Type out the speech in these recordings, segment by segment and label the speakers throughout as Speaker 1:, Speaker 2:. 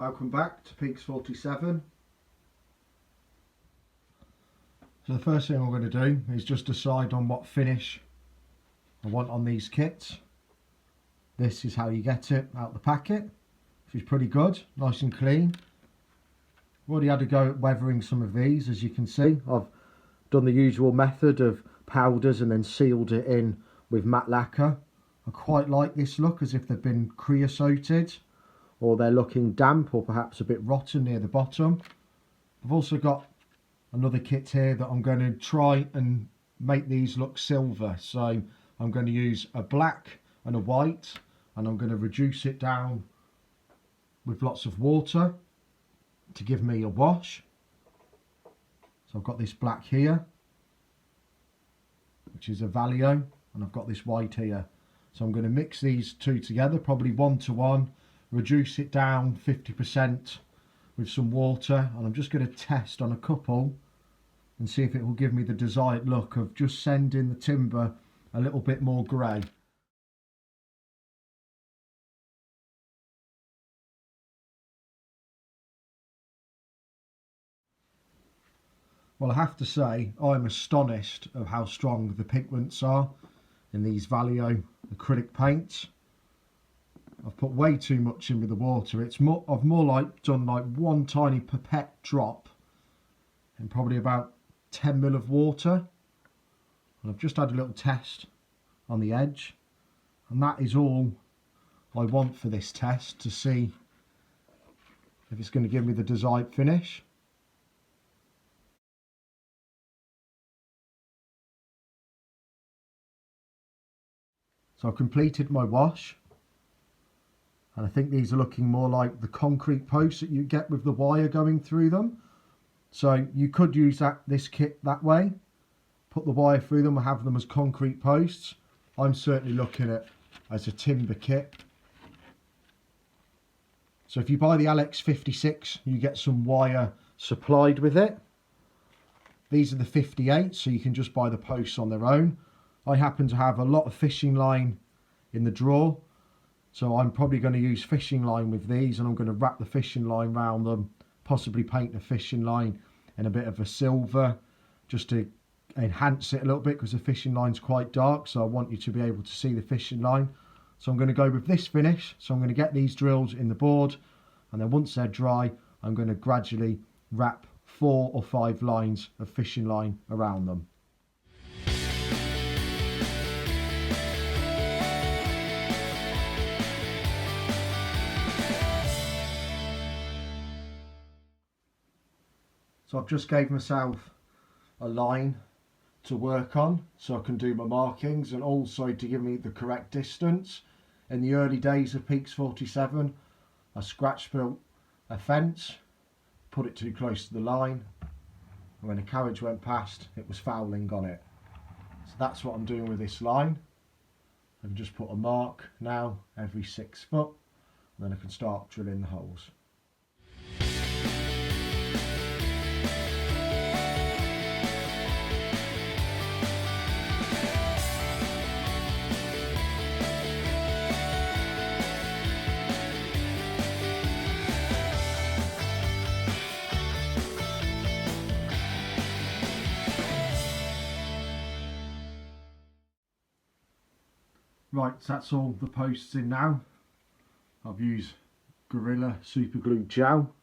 Speaker 1: Welcome back to Peaks 47. So the first thing I'm going to do is just decide on what finish I want on these kits. This is how you get it out the packet, which is pretty good, nice and clean. I've already had a go at weathering some of these, as you can see. I've done the usual method of powders and then sealed it in with matte lacquer. I quite like this look, as if they've been creosoted, or they're looking damp or perhaps a bit rotten near the bottom. I've also got another kit here that I'm going to try and make these look silver. So I'm going to use a black and a white, and I'm going to reduce it down with lots of water to give me a wash. So I've got this black here, which is a Valio, and I've got this white here. So I'm going to mix these two together, probably 1 to 1, reduce it down 50% with some water, and I'm just going to test on a couple and see if it will give me the desired look of just sending the timber a little bit more grey. Well, I have to say, I'm astonished of how strong the pigments are in these Valio acrylic paints. I've put way too much in with the water. I've more like done like one tiny pipette drop and probably about 10 ml of water. And I've just had a little test on the edge. And that is all I want for this test, to see if it's going to give me the desired finish. So I've completed my wash, and I think these are looking more like the concrete posts that you get with the wire going through them. So you could use this kit that way, put the wire through them and have them as concrete posts. I'm certainly looking at as a timber kit. So if you buy the LX56, you get some wire supplied with it. These are the 58, so you can just buy the posts on their own. I happen to have a lot of fishing line in the drawer, so I'm probably going to use fishing line with these, and I'm going to wrap the fishing line around them, possibly paint the fishing line in a bit of a silver just to enhance it a little bit, because the fishing line's quite dark, so I want you to be able to see the fishing line. So I'm going to go with this finish. So I'm going to get these drills in the board, and then once they're dry, I'm going to gradually wrap 4 or 5 lines of fishing line around them. So I've just gave myself a line to work on so I can do my markings, and also to give me the correct distance. In the early days of Peaks 47, I scratch built a fence, put it too close to the line, and when a carriage went past, it was fouling on it. So that's what I'm doing with this line. I can just put a mark now every 6 foot, and then I can start drilling the holes. Right, so that's all the posts in now. I've used Gorilla Super Glue Gel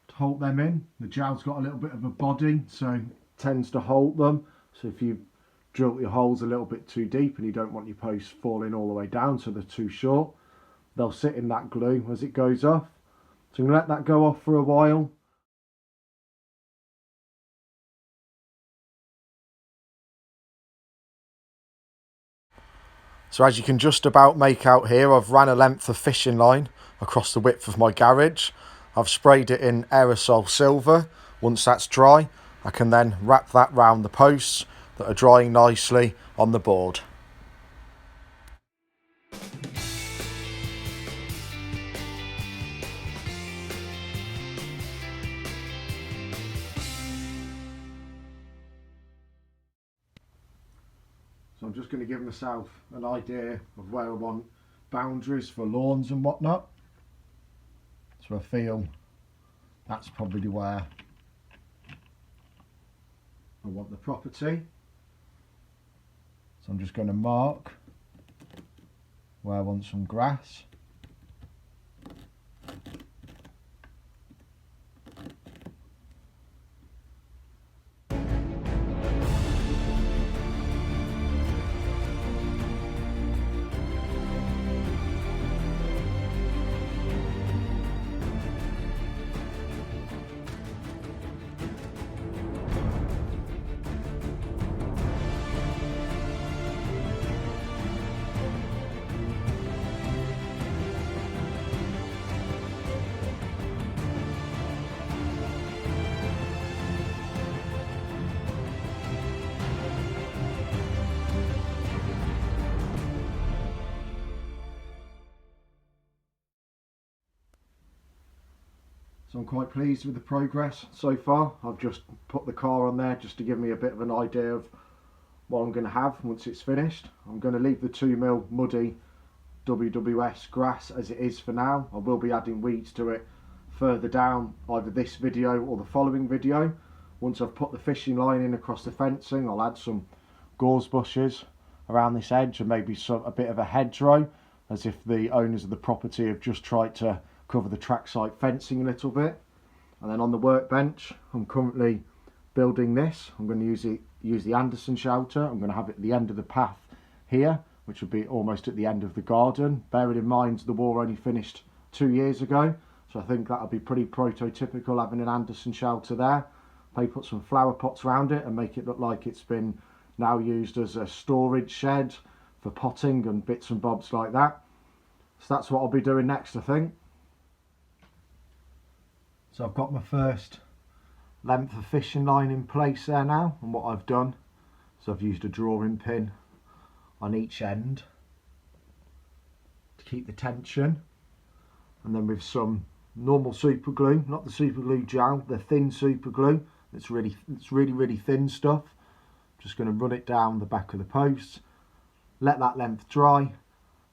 Speaker 1: to hold them in. The gel's got a little bit of a body, so it tends to hold them. So if you drill your holes a little bit too deep and you don't want your posts falling all the way down so they're too short, they'll sit in that glue as it goes off. So I'm going to let that go off for a while. So as you can just about make out here, I've ran a length of fishing line across the width of my garage. I've sprayed it in aerosol silver. Once that's dry, I can then wrap that round the posts that are drying nicely on the board. So I'm just going to give myself an idea of where I want boundaries for lawns and whatnot. So So I feel that's probably where I want the property. So I'm just going to mark where I want some grass. So I'm quite pleased with the progress so far. I've just put the car on there just to give me a bit of an idea of what I'm going to have once it's finished. I'm going to leave the 2mm muddy WWS grass as it is for now. I will be adding weeds to it further down, either this video or the following video. Once I've put the fishing line in across the fencing, I'll add some gorse bushes around this edge and maybe a bit of a hedgerow, as if the owners of the property have just tried to cover the trackside fencing a little bit. And then on the workbench, I'm currently building this. I'm going to use the Anderson shelter. I'm going to have it at the end of the path here, which would be almost at the end of the garden. Bearing in mind the war only finished 2 years ago, so I think that'll be pretty prototypical, having an Anderson shelter there. Maybe put some flower pots around it and make it look like it's been now used as a storage shed for potting and bits and bobs like that. So that's what I'll be doing next, I think. So I've got my first length of fishing line in place there now, and what I've done is I've used a drawing pin on each end to keep the tension, and then with some normal super glue, not the super glue gel, the thin super glue, it's really thin stuff. Just going to run it down the back of the posts, let that length dry,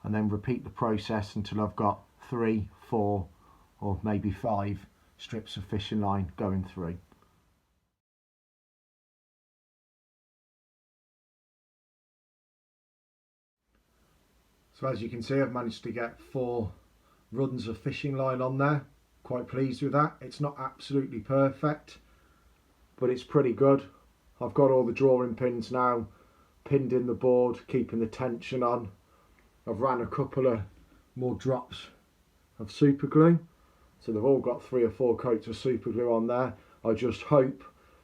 Speaker 1: and then repeat the process until I've got 3, 4 or maybe 5 strips of fishing line going through. So as you can see, I've managed to get 4 runs of fishing line on there. Quite pleased with that. It's not absolutely perfect, but it's pretty good. I've got all the drawing pins now pinned in the board, keeping the tension on. I've ran a couple of more drops of super glue, so they've all got 3 or 4 coats of super glue on there. I just hope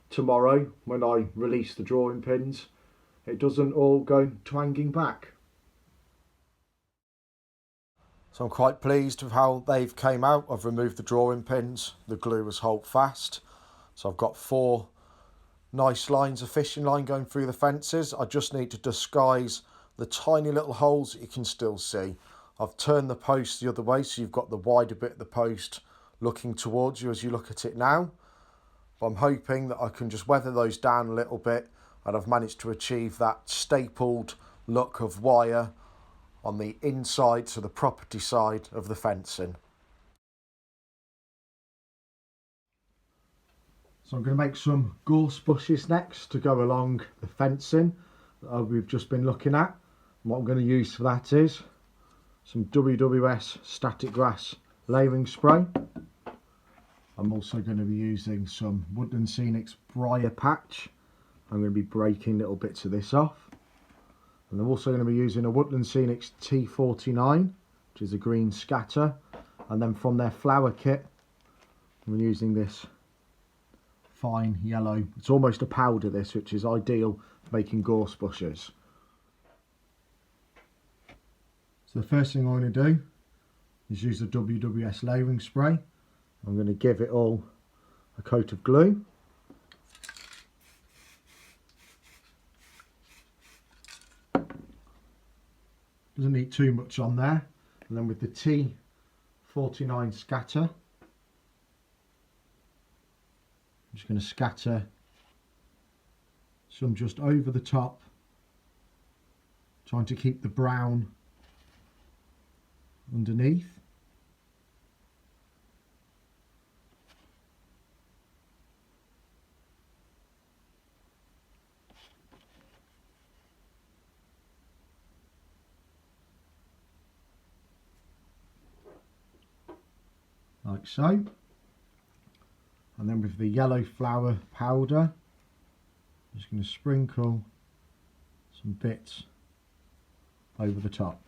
Speaker 1: tomorrow when I release the drawing pins it doesn't all go twanging back. So I'm quite pleased with how they've came out. I've removed the drawing pins, the glue was hold fast, so I've got 4 nice lines of fishing line going through the fences. I just need to disguise the tiny little holes that you can still see. I've turned the post the other way, so you've got the wider bit of the post looking towards you as you look at it now. But I'm hoping that I can just weather those down a little bit, and I've managed to achieve that stapled look of wire on the inside, so the property side of the fencing. So I'm going to make some gorse bushes next to go along the fencing that we've just been looking at. And what I'm going to use for that is some WWS static grass layering spray. I'm also going to be using some Woodland Scenics briar patch. I'm going to be breaking little bits of this off. And I'm also going to be using a Woodland Scenics T49, which is a green scatter. And then from their flower kit, I'm using this fine yellow. It's almost a powder, this, which is ideal for making gorse bushes. So the first thing I'm going to do is use the WWS layering spray. I'm going to give it all a coat of glue. Doesn't need too much on there. And then with the T49 scatter, I'm just going to scatter some just over the top, trying to keep the brown underneath. like so. And then with the yellow flour powder, I'm just going to sprinkle some bits over the top.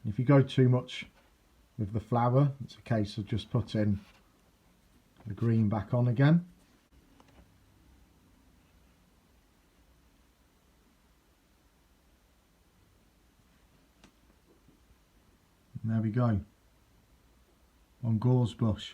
Speaker 1: And if you go too much with the flour, it's a case of just putting the green back on again. And there we go, on Gorse bush.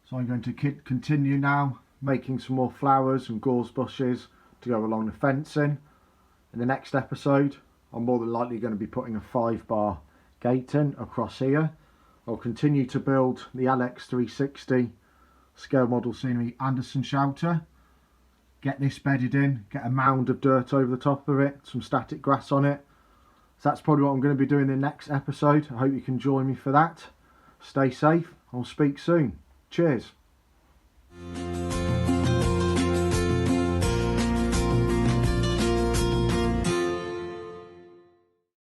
Speaker 1: So I'm going to continue now making some more flowers and gorse bushes to go along the fencing. In the next episode, I'm more than likely going to be putting a 5-bar gate in across here. I'll continue to build the LX360 scale model scenery Anderson shelter, get this bedded in, get a mound of dirt over the top of it, some static grass on it. So that's probably what I'm going to be doing in the next episode. I hope you can join me for that. Stay safe, I'll speak soon. Cheers.